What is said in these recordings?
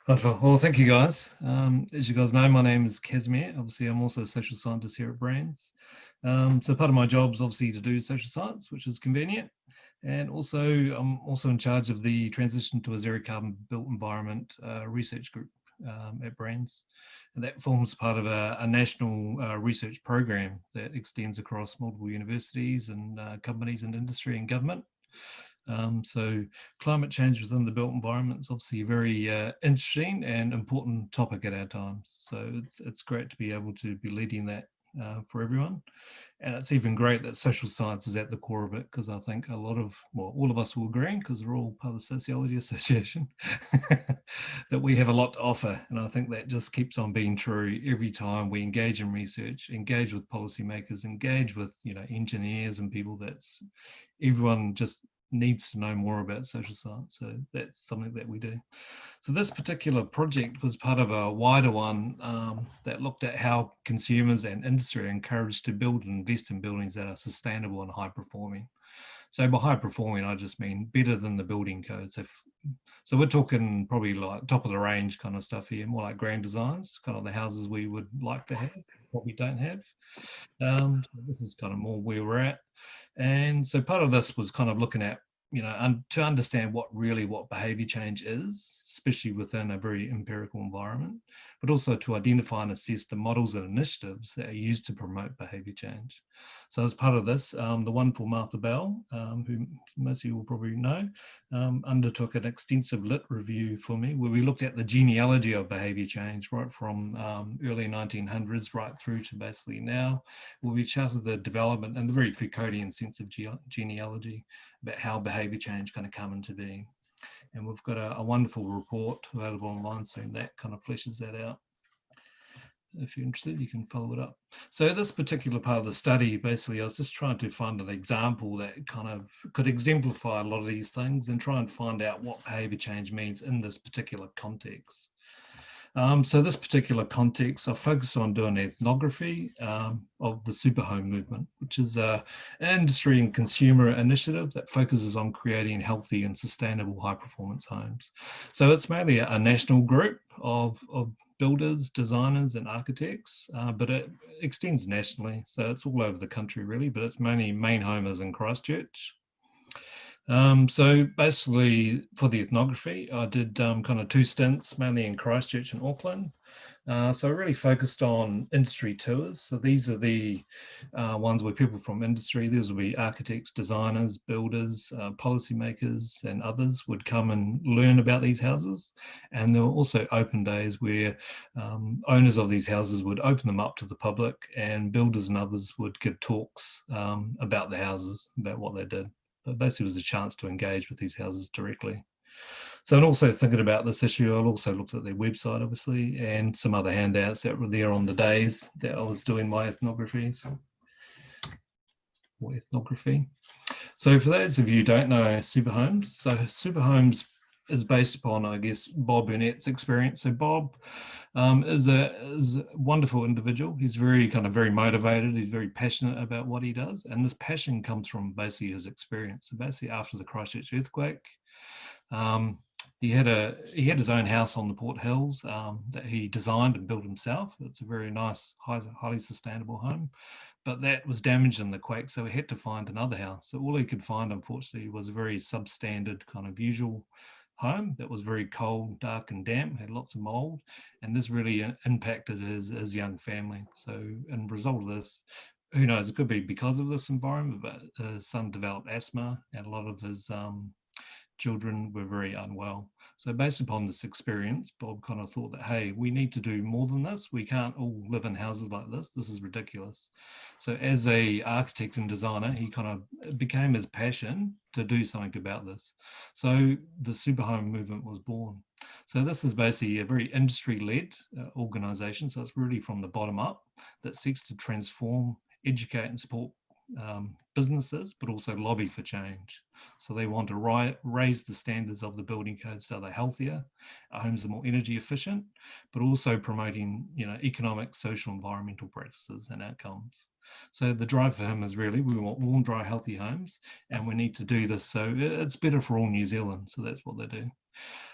Wonderful. Well, thank you guys. As you guys know, my name is Casimir. Obviously, I'm also a social scientist here at BRANZ. So part of my job is obviously to do social science, which is convenient. And also, I'm also in charge of the transition to a zero carbon built environment research group at BRANZ. And that forms part of a national research program that extends across multiple universities and companies and industry and government. So climate change within the built environment is obviously a very interesting and important topic at our times. So it's great to be able to be leading that for everyone. And it's even great that social science is at the core of it, because I think a lot of, well, all of us will agree, because we're all part of the Sociology Association, that we have a lot to offer. And I think that just keeps on being true every time we engage in research, engage with policymakers, engage with, engineers and people. That's everyone just needs to know more about social science. So that's something that we do. So this particular project was part of a wider one that looked at how consumers and industry are encouraged to build and invest in buildings that are sustainable and high performing. So by high performing, I just mean better than the building codes. So we're talking probably like top of the range kind of stuff here, more like grand designs, kind of the houses we would like to have, what we don't have. So this is kind of more where we're at. And so part of this was kind of looking at, to understand what behavior change is, especially within a very empirical environment, but also to identify and assess the models and initiatives that are used to promote behavior change. So as part of this, the wonderful Martha Bell, who most of you will probably know, undertook an extensive lit review for me, where we looked at the genealogy of behavior change right from early 1900s right through to basically now, where we charted the development and the very Foucauldian sense of genealogy about how behavior change kind of come into being. And we've got a wonderful report available online soon that kind of fleshes that out. If you're interested, you can follow it up. So this particular part of the study, basically, I was just trying to find an example that kind of could exemplify a lot of these things and try and find out what behavior change means in this particular context. So this particular context, I focus on doing ethnography of the Superhome Movement, which is an industry and consumer initiative that focuses on creating healthy and sustainable high-performance homes. So it's mainly a national group of builders, designers, and architects, but it extends nationally. So it's all over the country, really, but its main home is in Christchurch. So basically for the ethnography, I did kind of two stints, mainly in Christchurch and Auckland. So I really focused on industry tours. So these are the ones where people from industry, these will be architects, designers, builders, policymakers, and others would come and learn about these houses. And there were also open days where owners of these houses would open them up to the public, and builders and others would give talks about the houses, about what they did. But basically, it was a chance to engage with these houses directly. So, and also thinking about this issue, I also looked at their website, obviously, and some other handouts that were there on the days that I was doing my ethnographies. Or ethnography. So, for those of you who don't know Superhomes, so Superhomes is based upon, I guess, Bob Burnett's experience. So Bob is a wonderful individual. He's very motivated. He's very passionate about what he does. And this passion comes from basically his experience. So basically after the Christchurch earthquake, he had his own house on the Port Hills that he designed and built himself. It's a very nice, highly sustainable home. But that was damaged in the quake, so he had to find another house. So all he could find, unfortunately, was a very substandard kind of usual home that was very cold, dark, and damp, had lots of mold, and this really impacted his young family. So, in result of this, who knows, it could be because of this environment, but his son developed asthma, and a lot of his children were very unwell. So based upon this experience, Bob kind of thought that, hey, we need to do more than this. We can't all live in houses like this. This is ridiculous. So as a architect and designer, he kind of became his passion to do something about this. So the Superhome Movement was born. So this is basically a very industry-led organization. So it's really from the bottom up that seeks to transform, educate and support businesses, but also lobby for change. So they want to raise the standards of the building code so they're healthier, homes are more energy efficient, but also promoting, economic, social, environmental practices and outcomes. So the drive for him is really, we want warm, dry, healthy homes, and we need to do this so it's better for all New Zealand. So that's what they do.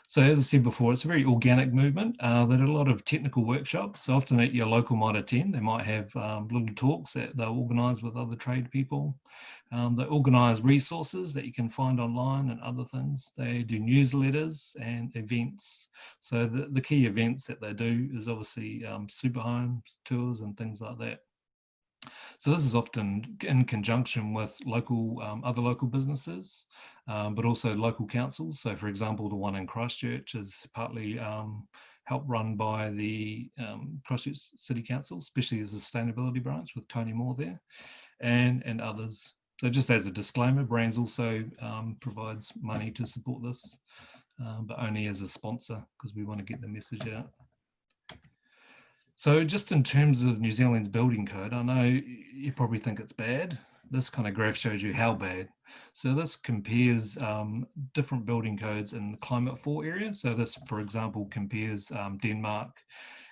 So as I said before, it's a very organic movement. They do a lot of technical workshops. So often at your local might attend, they might have little talks that they'll organise with other trade people. They organise resources that you can find online and other things. They do newsletters and events. So the key events that they do is obviously Superhome tours and things like that. So this is often in conjunction with local, other local businesses, but also local councils. So for example, the one in Christchurch is partly helped run by the Christchurch City Council, especially the sustainability branch with Tony Moore there, and others. So just as a disclaimer, BRANZ also provides money to support this, but only as a sponsor because we want to get the message out. So just in terms of New Zealand's building code, I know you probably think it's bad. This kind of graph shows you how bad. So this compares different building codes in the climate 4 area. So this, for example, compares Denmark,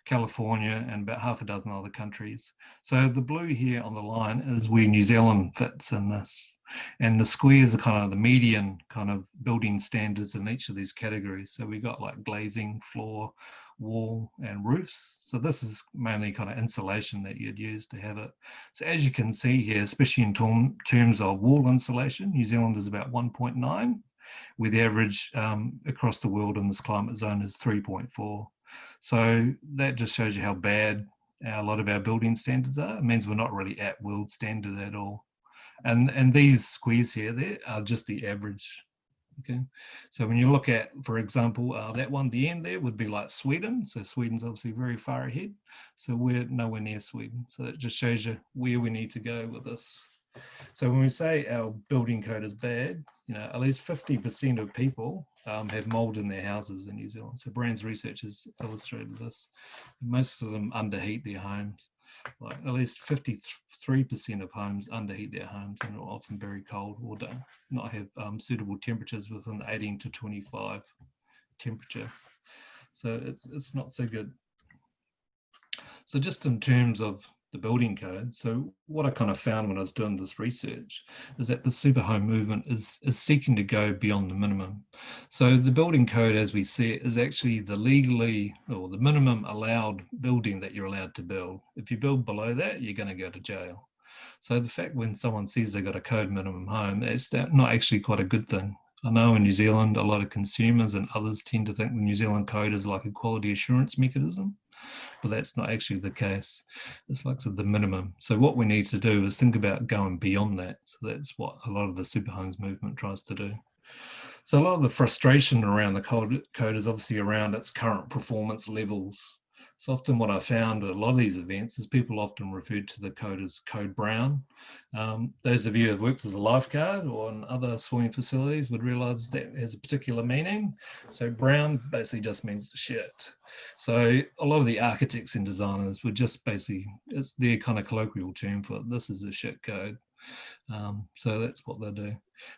California, and about half a dozen other countries. So the blue here on the line is where New Zealand fits in this. And the squares are kind of the median kind of building standards in each of these categories. So we got like glazing, floor, wall, and roofs. So this is mainly kind of insulation that you'd use to have it. So as you can see here, especially in terms of wall insulation, New Zealand is about 1.9, where the average across the world in this climate zone is 3.4. So that just shows you how bad a lot of our building standards are. It means we're not really at world standard at all. And these squares here, there are just the average. Okay, so when you look at, for example, that one, the end there would be like Sweden. So Sweden's obviously very far ahead. So we're nowhere near Sweden. So that just shows you where we need to go with this. So when we say our building code is bad, you know, at least 50% of people have mold in their houses in New Zealand. So BRANZ research has illustrated this. Most of them underheat their homes. Like at least 53% of homes underheat their homes and are often very cold or do not have suitable temperatures within 18 to 25 temperature. So it's not so good. So just in terms of the building code, so what I kind of found when I was doing this research is that the Superhome movement is seeking to go beyond the minimum. So the building code as we see it is actually the legally or the minimum allowed building that you're allowed to build. If you build below that, you're going to go to jail. So the fact when someone says they've got a code minimum home, it's not actually quite a good thing. I know in New Zealand, a lot of consumers and others tend to think the New Zealand code is like a quality assurance mechanism, but that's not actually the case. It's like the minimum. So what we need to do is think about going beyond that. So that's what a lot of the Superhomes movement tries to do. So a lot of the frustration around the code is obviously around its current performance levels. So often what I found at a lot of these events is people often referred to the code as code brown. Those of you who have worked as a lifeguard or in other swimming facilities would realize that has a particular meaning. So brown basically just means shit. So a lot of the architects and designers would just basically, it's their kind of colloquial term for this is a shit code. So that's what they do.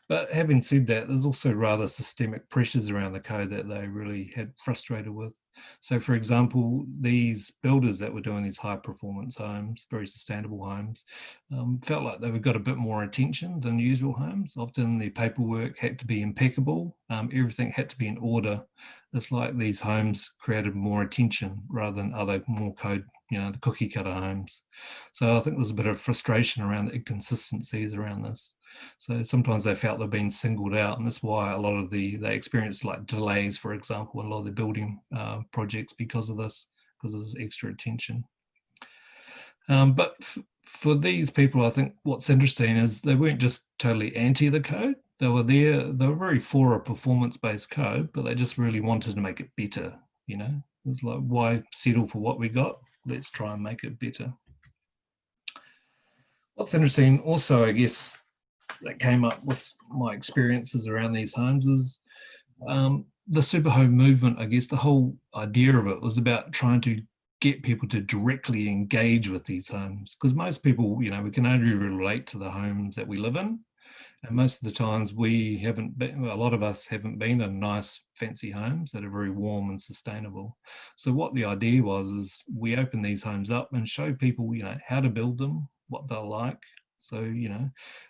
But having said that, there's also rather systemic pressures around the code that they really had frustrated with. So for example, these builders that were doing these high performance homes, very sustainable homes, felt like they got a bit more attention than usual homes. Often the paperwork had to be impeccable. Everything had to be in order. It's like these homes created more attention rather than other more code, you know, the cookie cutter homes. So I think there's a bit of frustration around the inconsistencies around this. So sometimes they felt they've been singled out, and that's why a lot of they experienced like delays, for example, in a lot of the building projects because of this, because of this extra attention. But for these people, I think what's interesting is they weren't just totally anti the code. They were very for a performance-based code, but they just really wanted to make it better, you know? It's like, why settle for what we got? Let's try and make it better. What's interesting also, I guess, that came up with my experiences around these homes is the Superhome movement. I guess the whole idea of it was about trying to get people to directly engage with these homes, because most people, you know, we can only relate to the homes that we live in, and most of the times we haven't been, a lot of us haven't been in nice fancy homes that are very warm and sustainable. So what the idea was is we open these homes up and show people, you know, how to build them, what they're like. So,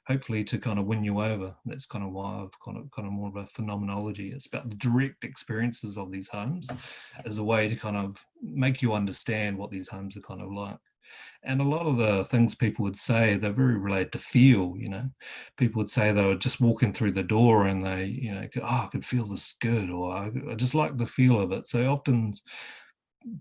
hopefully to kind of win you over. That's kind of why I've kind of more of a phenomenology. It's about the direct experiences of these homes as a way to kind of make you understand what these homes are kind of like. And a lot of the things people would say, they're very related to feel. People would say they were just walking through the door and they, I could feel this good, or I just like the feel of it. So often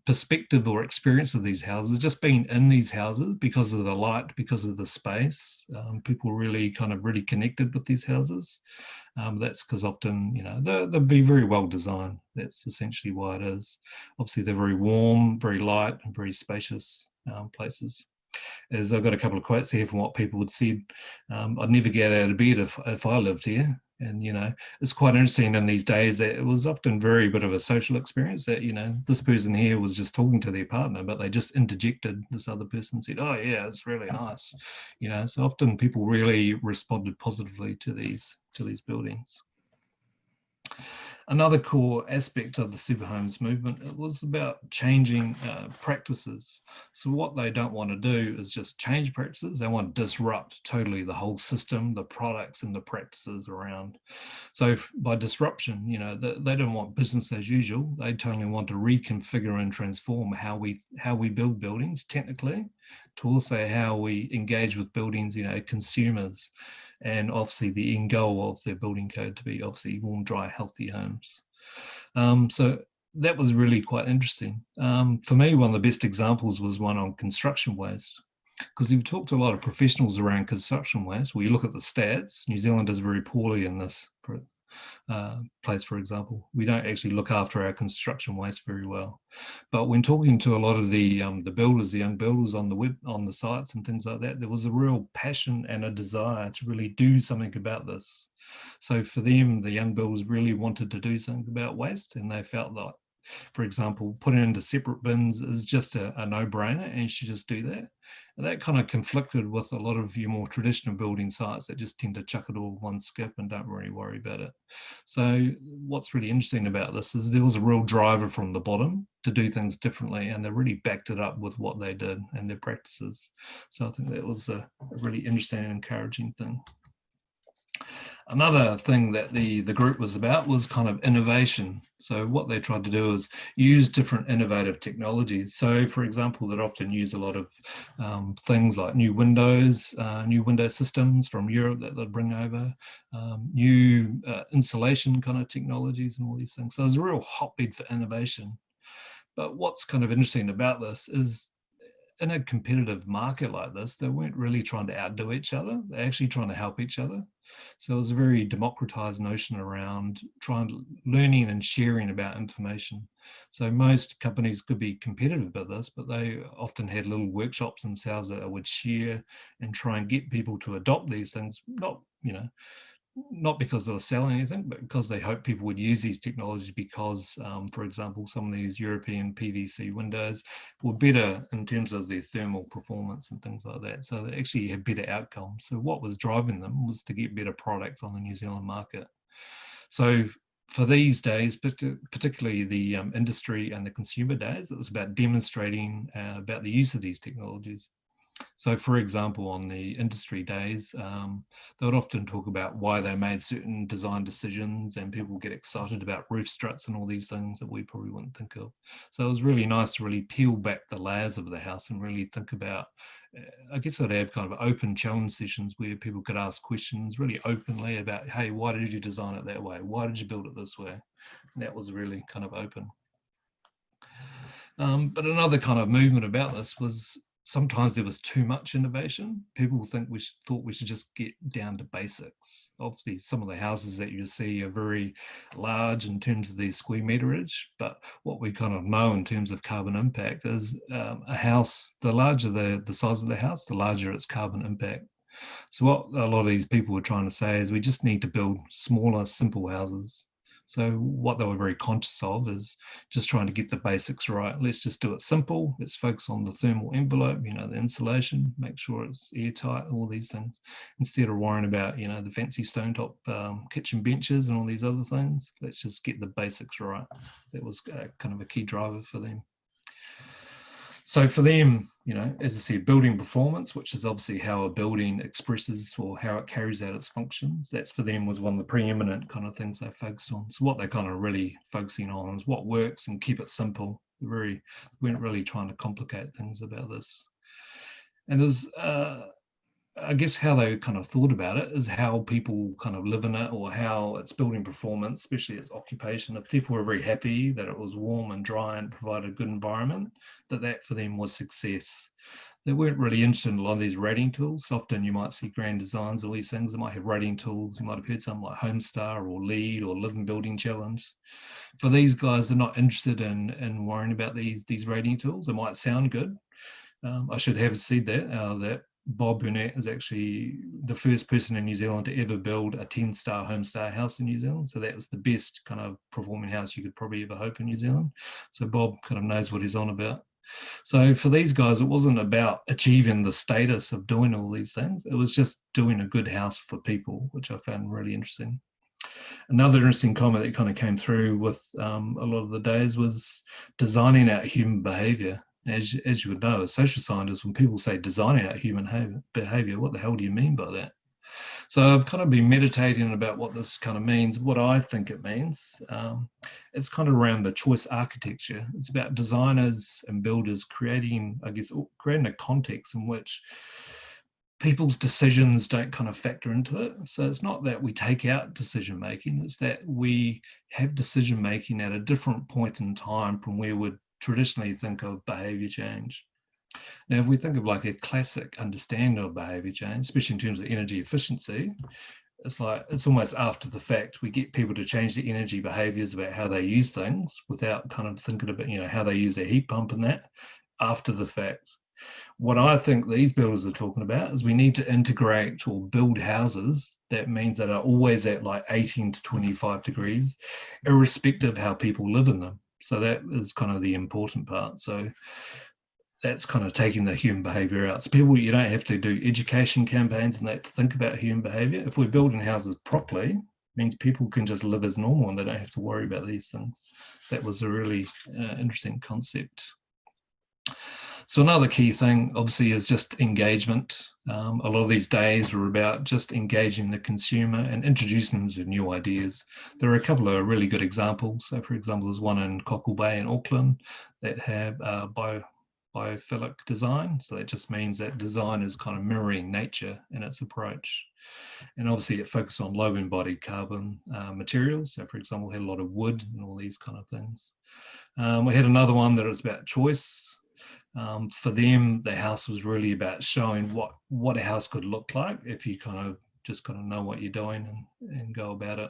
perspective or experience of these houses, just being in these houses because of the light, because of the space, people really connected with these houses. That's because often, they'll be very well designed. That's essentially why it is. Obviously, they're very warm, very light, and very spacious places. As I've got a couple of quotes here from what people had said. I'd never get out of bed if I lived here. And, it's quite interesting in these days that it was often very bit of a social experience that, this person here was just talking to their partner, but they just interjected. This other person said, oh yeah, it's really nice. So often people really responded positively to these buildings. Another core aspect of the Superhomes movement, it was about changing practices. So what they don't want to do is just change practices. They want to disrupt totally the whole system, the products and the practices around. So by disruption, they don't want business as usual. They totally want to reconfigure and transform how we build buildings technically, to also how we engage with buildings, consumers, and obviously the end goal of their building code to be obviously warm, dry, healthy homes. So that was really quite interesting. For me, one of the best examples was one on construction waste, because we've talked to a lot of professionals around construction waste. Where you look at the stats, New Zealand does very poorly in this place, for example. We don't actually look after our construction waste very well. But when talking to a lot of the builders, the young builders on the web, on the sites and things like that, there was a real passion and a desire to really do something about this. So for them, the young builders really wanted to do something about waste, and they felt like, for example, putting it into separate bins is just a no-brainer, and you should just do that. And that kind of conflicted with a lot of your more traditional building sites that just tend to chuck it all one skip and don't really worry about it. So what's really interesting about this is there was a real driver from the bottom to do things differently, and they really backed it up with what they did and their practices. So I think that was a really interesting and encouraging thing. Another thing that the group was about was kind of innovation. So what they tried to do is use different innovative technologies. So for example, they'd often use a lot of things like new window systems from Europe that they'd bring over, new insulation kind of technologies and all these things. So there's a real hotbed for innovation. But what's kind of interesting about this is, in a competitive market like this, they weren't really trying to outdo each other. They're actually trying to help each other. So it was a very democratized notion around learning and sharing about information. So most companies could be competitive about this, but they often had little workshops themselves that they would share and try and get people to adopt these things, not because they were selling anything, but because they hoped people would use these technologies because, for example, some of these European PVC windows were better in terms of their thermal performance and things like that. So they actually had better outcomes. So what was driving them was to get better products on the New Zealand market. So for these days, particularly the industry and the consumer days, it was about demonstrating about the use of these technologies. So for example, on the industry days, they would often talk about why they made certain design decisions, and people get excited about roof struts and all these things that we probably wouldn't think of. So it was really nice to really peel back the layers of the house and really think about, I guess I'd have kind of open challenge sessions where people could ask questions really openly about, hey, why did you design it that way? Why did you build it this way? And that was really kind of open. But another kind of movement about this was sometimes there was too much innovation. People thought we should just get down to basics. Obviously, some of the houses that you see are very large in terms of their square meterage, but what we kind of know in terms of carbon impact is a house, the larger the size of the house, the larger its carbon impact. So what a lot of these people were trying to say is we just need to build smaller, simple houses. So what they were very conscious of is just trying to get the basics right. Let's just do it simple. Let's focus on the thermal envelope, the insulation, make sure it's airtight, all these things, instead of worrying about, the fancy stone top kitchen benches and all these other things. Let's just get the basics right. That was kind of a key driver for them. So for them, you know, as I said, building performance, which is obviously how a building expresses or how it carries out its functions, that's for them was one of the preeminent kind of things they focused on. So what they're kind of really focusing on is what works and keep it simple. They weren't really trying to complicate things about this. And there's I guess how they kind of thought about it is how people kind of live in it, or how it's building performance, especially its occupation. If people were very happy that it was warm and dry and provided a good environment, that for them was success. They weren't really interested in a lot of these rating tools. Often you might see grand designs, all these things that might have rating tools. You might have heard something like Homestar or LEED or Live and Building Challenge. For these guys, they're not interested in worrying about these rating tools. It might sound good. I should have said that Bob Burnett is actually the first person in New Zealand to ever build a 10-star Homestar house in New Zealand. So that was the best kind of performing house you could probably ever hope in New Zealand. So Bob kind of knows what he's on about. So for these guys, it wasn't about achieving the status of doing all these things. It was just doing a good house for people, which I found really interesting. Another interesting comment that kind of came through with a lot of the days was designing out human behavior. As you would know, as social scientists, when people say designing out human behavior, what the hell do you mean by that? So I've kind of been meditating about what this kind of means, what I think it means. It's kind of around the choice architecture. It's about designers and builders creating, I guess, creating a context in which people's decisions don't kind of factor into it. So it's not that we take out decision making, it's that we have decision making at a different point in time from where we'd traditionally think of behavior change. Now, if we think of like a classic understanding of behavior change, especially in terms of energy efficiency, it's like it's almost after the fact. We get people to change their energy behaviors about how they use things without kind of thinking about, you know, how they use their heat pump and that after the fact. What I think these builders are talking about is we need to integrate or build houses that means that are always at like 18 to 25 degrees, irrespective of how people live in them. So that is kind of the important part. So that's kind of taking the human behavior out. So people, you don't have to do education campaigns and that to think about human behavior. If we're building houses properly, it means people can just live as normal and they don't have to worry about these things. So that was a really interesting concept. So another key thing, obviously, is just engagement. A lot of these days were about just engaging the consumer and introducing them to new ideas. There are a couple of really good examples. So, for example, there's one in Cockle Bay in Auckland that have biophilic design. So that just means that design is kind of mirroring nature in its approach. And obviously it focused on low embodied carbon materials. So for example, we had a lot of wood and all these kind of things. We had another one that was about choice. For them, the house was really about showing what a house could look like if you kind of just kind of know what you're doing and go about it.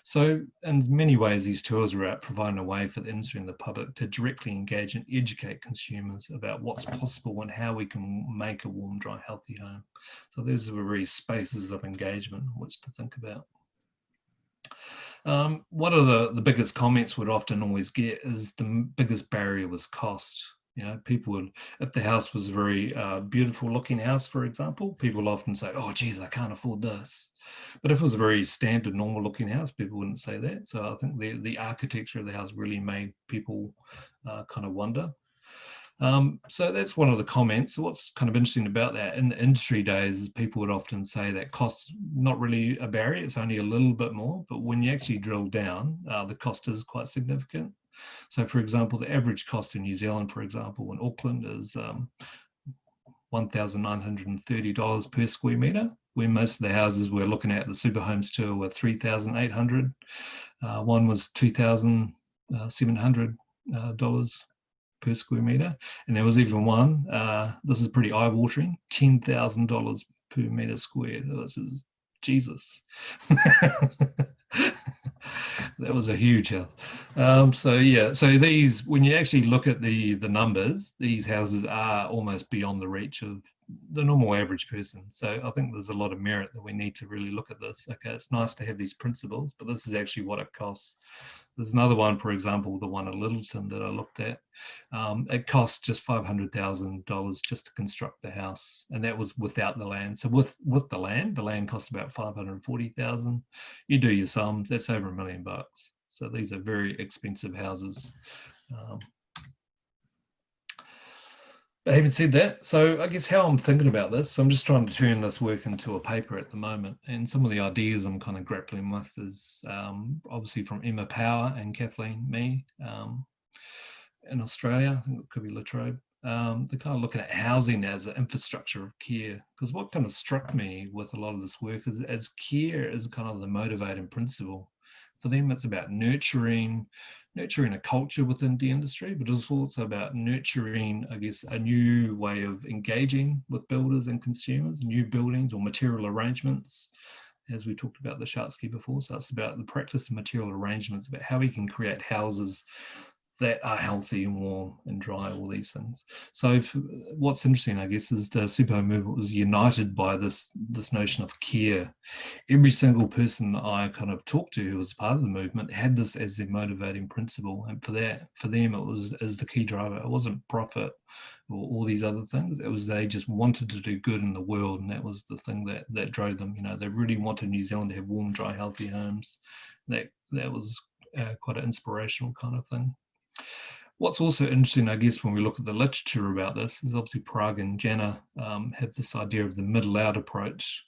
So in many ways, these tours are about providing a way for the industry and the public to directly engage and educate consumers about what's possible and how we can make a warm, dry, healthy home. So these are very spaces of engagement which to think about. One of the biggest comments we'd often always get is the biggest barrier was cost. You know, people would, if the house was a very beautiful looking house, for example, people often say, oh, geez, I can't afford this. But if it was a very standard, normal looking house, people wouldn't say that. So I think the architecture of the house really made people kind of wonder. So that's one of the comments. So what's kind of interesting about that in the industry days is people would often say that cost's not really a barrier, it's only a little bit more, but when you actually drill down, the cost is quite significant. So for example, the average cost in New Zealand, for example, in Auckland is $1,930 per square metre, where most of the houses we're looking at, the Superhomes tour, were $3,800. One was $2,700 per square metre. And there was even one, this is pretty eye-watering, $10,000 per metre square. This is Jesus. That was a huge house. So yeah, so these, when you actually look at the numbers, these houses are almost beyond the reach of the normal average person. So I think there's a lot of merit that we need to really look at this. Okay, it's nice to have these principles, but this is actually what it costs. There's another one, for example, the one at Littleton that I looked at. It cost just $500,000 just to construct the house, and that was without the land. So with the land cost about $540,000. You do your sums, that's over $1 million. So these are very expensive houses. But having said that, so I guess how I'm thinking about this, so I'm just trying to turn this work into a paper at the moment. And some of the ideas I'm kind of grappling with is obviously from Emma Power and Kathleen Mee in Australia. I think it could be Latrobe. They're kind of looking at housing as an infrastructure of care. Because what kind of struck me with a lot of this work is as care is kind of the motivating principle. For them, it's about nurturing a culture within the industry, but it's also about nurturing, I guess, a new way of engaging with builders and consumers, new buildings or material arrangements, as we talked about the Shartsky before. So it's about the practice of material arrangements, about how we can create houses that are healthy and warm and dry, all these things. So what's interesting, I guess, is the Superhome Movement was united by this notion of care. Every single person I kind of talked to who was part of the movement had this as their motivating principle. And for them, it was as the key driver. It wasn't profit or all these other things. It was they just wanted to do good in the world. And that was the thing that drove them. You know, they really wanted New Zealand to have warm, dry, healthy homes. That was quite an inspirational kind of thing. What's also interesting, I guess, when we look at the literature about this, is obviously Prague and Jana have this idea of the middle out approach,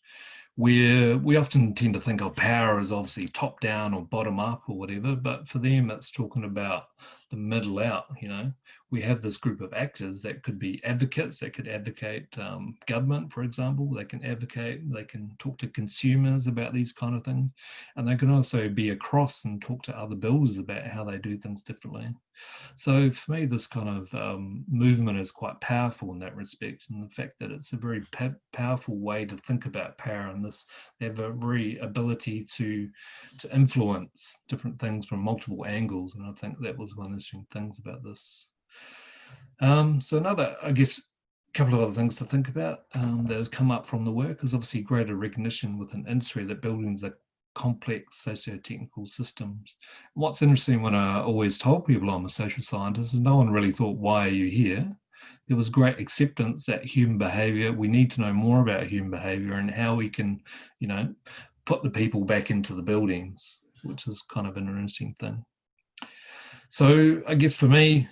where we often tend to think of power as obviously top down or bottom up or whatever, but for them it's talking about the middle out. You know, we have this group of actors that could be advocates, that could advocate government, for example, they can talk to consumers about these kind of things, and they can also be across and talk to other builders about how they do things differently. So for me, this kind of movement is quite powerful in that respect, and the fact that it's a very powerful way to think about power, and they have a very ability to influence different things from multiple angles, and I think that was one of the interesting things about this. So another, I guess, couple of other things to think about that has come up from the work is obviously greater recognition within industry that buildings are complex socio-technical systems. What's interesting, when I always told people I'm a social scientist, is no one really thought, why are you here? There was great acceptance that human behavior, we need to know more about human behavior and how we can, you know, put the people back into the buildings, which is kind of an interesting thing. So I guess for me,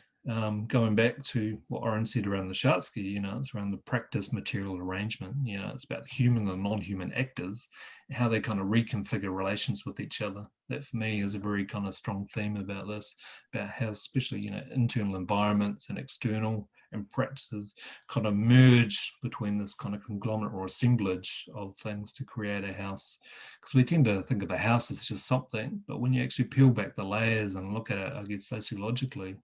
going back to what Oren said around the Shartsky, you know, it's around the practice material arrangement. You know, it's about human and non-human actors, and how they kind of reconfigure relations with each other. That for me is a very kind of strong theme about this, about how especially, you know, internal environments and external and practices kind of merge between this kind of conglomerate or assemblage of things to create a house. Because we tend to think of a house as just something, but when you actually peel back the layers and look at it, I guess sociologically,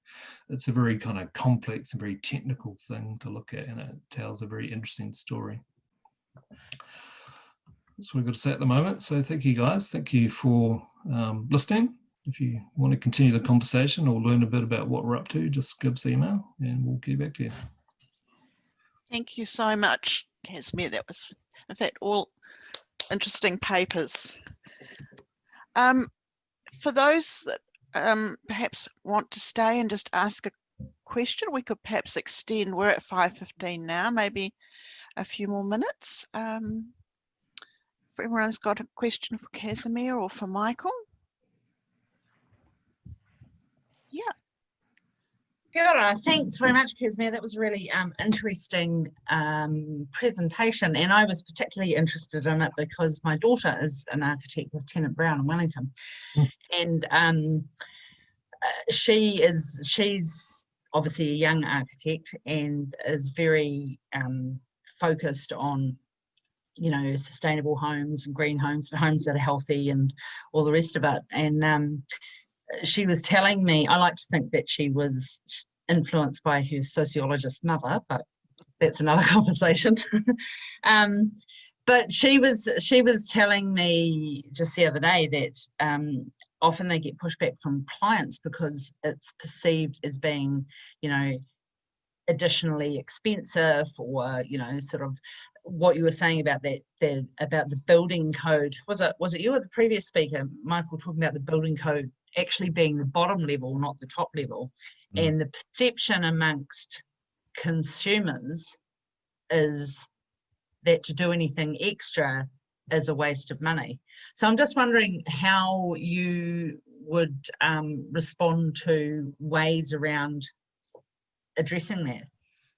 it's a very kind of complex and very technical thing to look at, and it tells a very interesting story. That's what we've got to say at the moment. So thank you guys. Thank you for listening. If you want to continue the conversation or learn a bit about what we're up to, just give us an email and we'll get back to you. Thank you so much, Casimir. That was, in fact, all interesting papers. For those that perhaps want to stay and just ask a question, we could perhaps extend. We're at 5:15 now, maybe a few more minutes. If everyone's got a question for Casimir or for Michael. Yeah. Good. Thanks very much, Casimir. That was a really interesting presentation, and I was particularly interested in it because my daughter is an architect with Tennant Brown in Wellington, and she's obviously a young architect and is very focused on, you know, sustainable homes and green homes and homes that are healthy and all the rest of it. And she was telling me, I like to think that she was influenced by her sociologist mother, but that's another conversation. But she was telling me just the other day that often they get pushback from clients because it's perceived as being, you know, additionally expensive, or, you know, sort of what you were saying about that, about the building code. Was it you or the previous speaker, Michael, talking about the building code actually being the bottom level, not the top level? And the perception amongst consumers is that to do anything extra is a waste of money. So I'm just wondering how you would respond to ways around addressing that.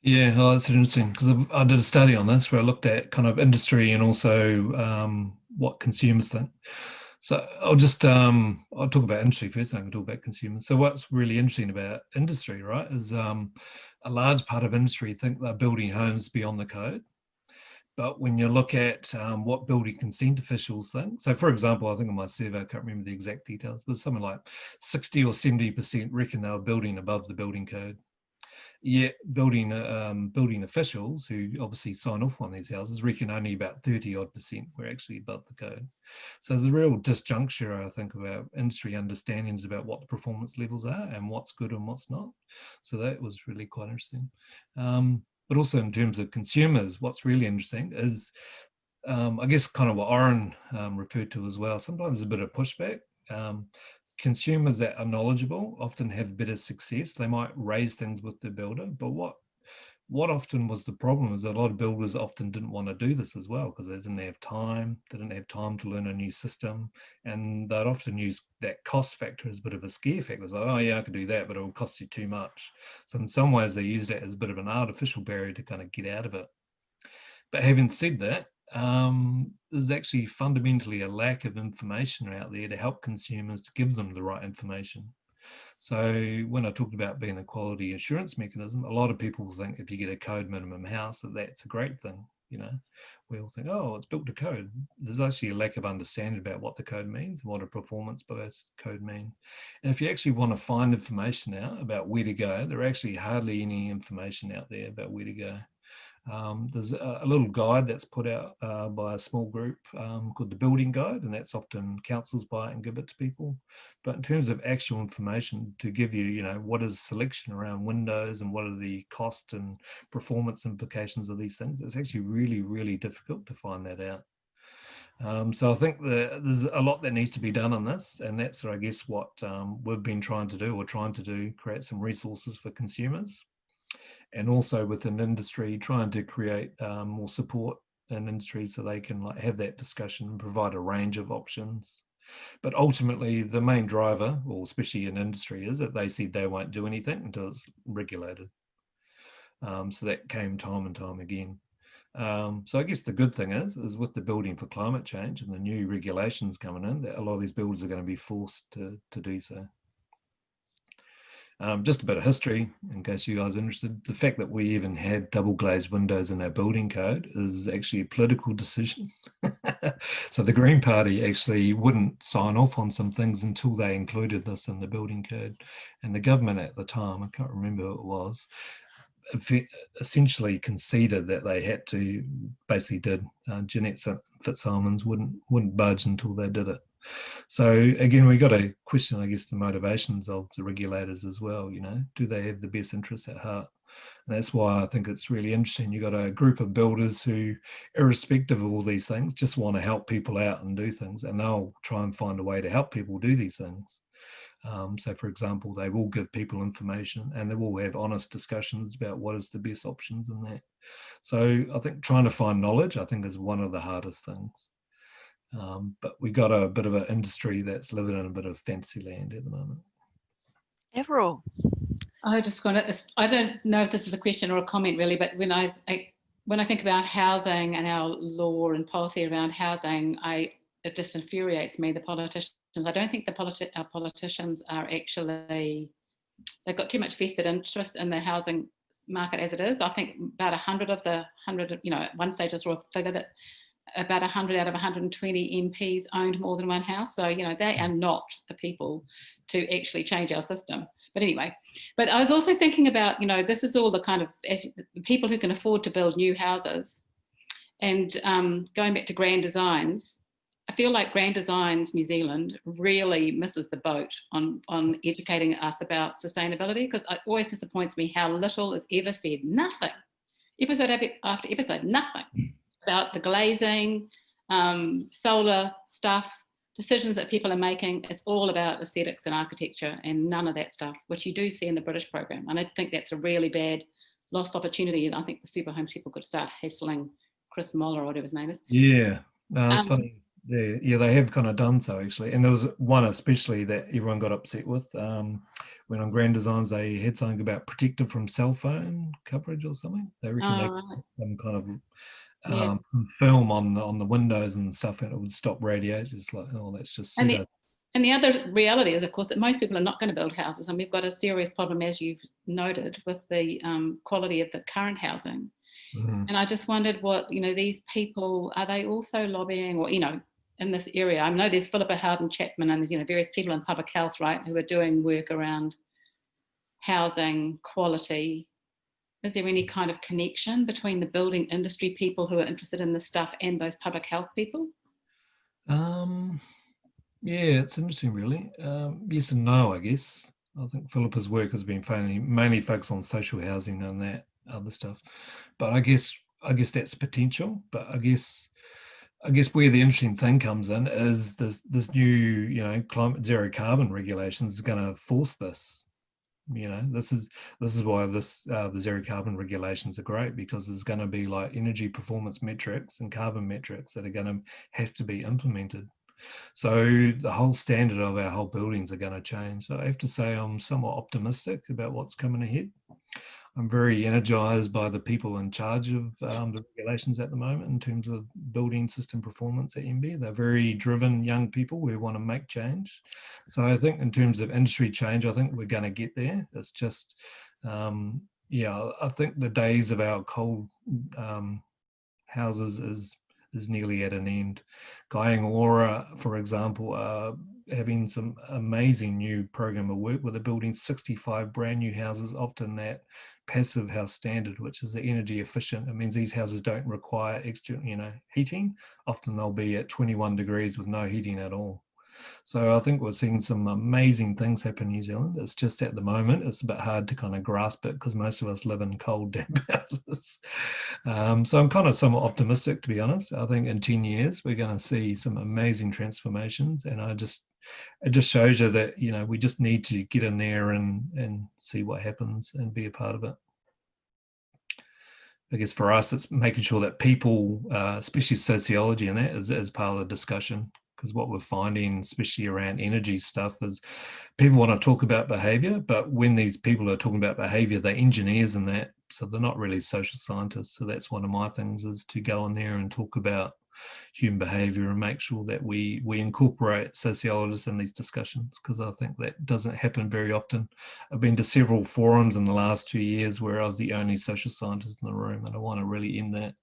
Yeah, oh, that's interesting because I did a study on this where I looked at kind of industry and also what consumers think. So I'll talk about industry first, and I can talk about consumers. So what's really interesting about industry, right, is a large part of industry think they're building homes beyond the code. But when you look at what building consent officials think, so for example, I think in my survey, I can't remember the exact details, but something like 60 or 70% reckon they were building above the building code. Yet building officials who obviously sign off on these houses reckon only about 30-odd% were actually above the code. So there's a real disjuncture, I think, about industry understandings about what the performance levels are and what's good and what's not. So that was really quite interesting. But also in terms of consumers, what's really interesting is, I guess, kind of what Oren referred to as well. Sometimes there's a bit of pushback. Consumers that are knowledgeable often have better success. They might raise things with the builder, but what often was the problem is that a lot of builders often didn't want to do this as well because they didn't have time. They didn't have time to learn a new system, and they'd often use that cost factor as a bit of a scare factor. It's like, oh yeah, I could do that, but it will cost you too much. So in some ways, they used it as a bit of an artificial barrier to kind of get out of it. But having said that, there's actually fundamentally a lack of information out there to help consumers to give them the right information. So when I talked about being a quality assurance mechanism, a lot of people think if you get a code minimum house, that's a great thing. You know, we all think, oh, it's built to code. There's actually a lack of understanding about what the code means and what a performance-based code means. And if you actually want to find information out about where to go, there are actually hardly any information out there about where to go. There's a little guide that's put out by a small group called the Building Guide, and that's often councils buy it and give it to people. But in terms of actual information to give you, you know, what is selection around windows and what are the cost and performance implications of these things, it's actually really, really difficult to find that out. So I think there's a lot that needs to be done on this, and that's, I guess, what we've been trying to do, create some resources for consumers. And also within industry, trying to create more support in industry so they can have that discussion and provide a range of options. But ultimately, the main driver, or especially in industry, is that they said they won't do anything until it's regulated. So that came time and time again. So I guess the good thing is with the building for climate change and the new regulations coming in, that a lot of these builders are going to be forced to do so. Just a bit of history, in case you guys are interested. The fact that we even had double glazed windows in our building code is actually a political decision. So the Green Party actually wouldn't sign off on some things until they included this in the building code. And the government at the time, I can't remember who it was, essentially conceded that they had to, basically did. Jeanette Fitzsimons wouldn't budge until they did it. So again, we got to question, I guess, the motivations of the regulators as well. You know, do they have the best interests at heart? And that's why I think it's really interesting. You got a group of builders who, irrespective of all these things, just want to help people out and do things, and they'll try and find a way to help people do these things. So, for example, they will give people information and they will have honest discussions about what is the best options in that. So I think trying to find knowledge, I think, is one of the hardest things. But we got a bit of an industry that's living in a bit of fantasy land at the moment. Everall. I just want to, I don't know if this is a question or a comment really, but when I think about housing and our law and policy around housing, it just infuriates me, the politicians. I don't think our politicians are actually, they've got too much vested interest in the housing market as it is. I think about 100 of the 100, you know, at one stage I saw a figure that about 100 out of 120 MPs owned more than one house. So, you know, they are not the people to actually change our system. But anyway, but I was also thinking about, you know, this is all the kind of the people who can afford to build new houses. And going back to Grand Designs, I feel like Grand Designs New Zealand really misses the boat on educating us about sustainability, because it always disappoints me how little is ever said. Nothing. Episode after episode, nothing about the glazing, solar stuff, decisions that people are making. It's all about aesthetics and architecture and none of that stuff, which you do see in the British program. And I think that's a really bad lost opportunity. And I think the Superhome people could start hassling Chris Moller or whatever his name is. Yeah, no, it's funny. They have kind of done so actually, and there was one especially that everyone got upset with. When on Grand Designs they had something about protected from cell phone coverage or something. They reckon they Right. put some kind of Yeah. some film on the windows and stuff, and it would stop radiation. It's like, oh, that's just And pseudo. the other reality is, of course, that most people are not going to build houses, and we've got a serious problem, as you've noted, with the quality of the current housing. And I just wondered what, these people, are they also lobbying, or, in this area? I know there's Philippa Howden Chapman and there's, various people in public health, right, who are doing work around housing quality. Is there any kind of connection between the building industry people who are interested in this stuff and those public health people? Yeah, it's interesting, really. Yes and no, I guess. I think Philippa's work has been mainly focused on social housing and that other stuff. But I guess that's potential. But I guess where the interesting thing comes in is this new, climate zero carbon regulations is going to force this. This is why the zero carbon regulations are great, because there's going to be like energy performance metrics and carbon metrics that are going to have to be implemented. So the whole standard of our whole buildings are going to change. So I have to say I'm somewhat optimistic about what's coming ahead. I'm very energized by the people in charge of the regulations at the moment in terms of building system performance at MB. They're very driven young people who want to make change. So I think in terms of industry change, I think we're going to get there. It's just, I think the days of our cold houses is nearly at an end. Guy and Aura, for example, are having some amazing new program of work where they're building 65 brand new houses, often that passive house standard, which is energy efficient. It means these houses don't require extra, heating. Often they'll be at 21 degrees with no heating at all. So I think we're seeing some amazing things happen in New Zealand. It's just at the moment, it's a bit hard to kind of grasp it because most of us live in cold, damp houses. So I'm kind of somewhat optimistic, to be honest. I think in 10 years, we're going to see some amazing transformations. And it just shows you that, we just need to get in there and see what happens and be a part of it. I guess for us, it's making sure that people, especially sociology and that, is part of the discussion. Because what we're finding, especially around energy stuff, is people want to talk about behaviour, but when these people are talking about behaviour, they're engineers and that, so they're not really social scientists. So that's one of my things, is to go in there and talk about human behaviour and make sure that we incorporate sociologists in these discussions, because I think that doesn't happen very often. I've been to several forums in the last 2 years where I was the only social scientist in the room, and I want to really end that.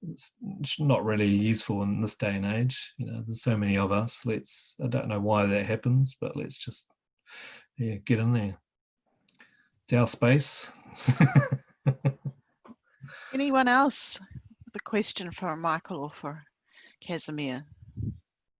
It's not really useful in this day and age. There's so many of us. I don't know why that happens, but let's just get in there. It's our space. Anyone else with a question for Michael or for Casimir?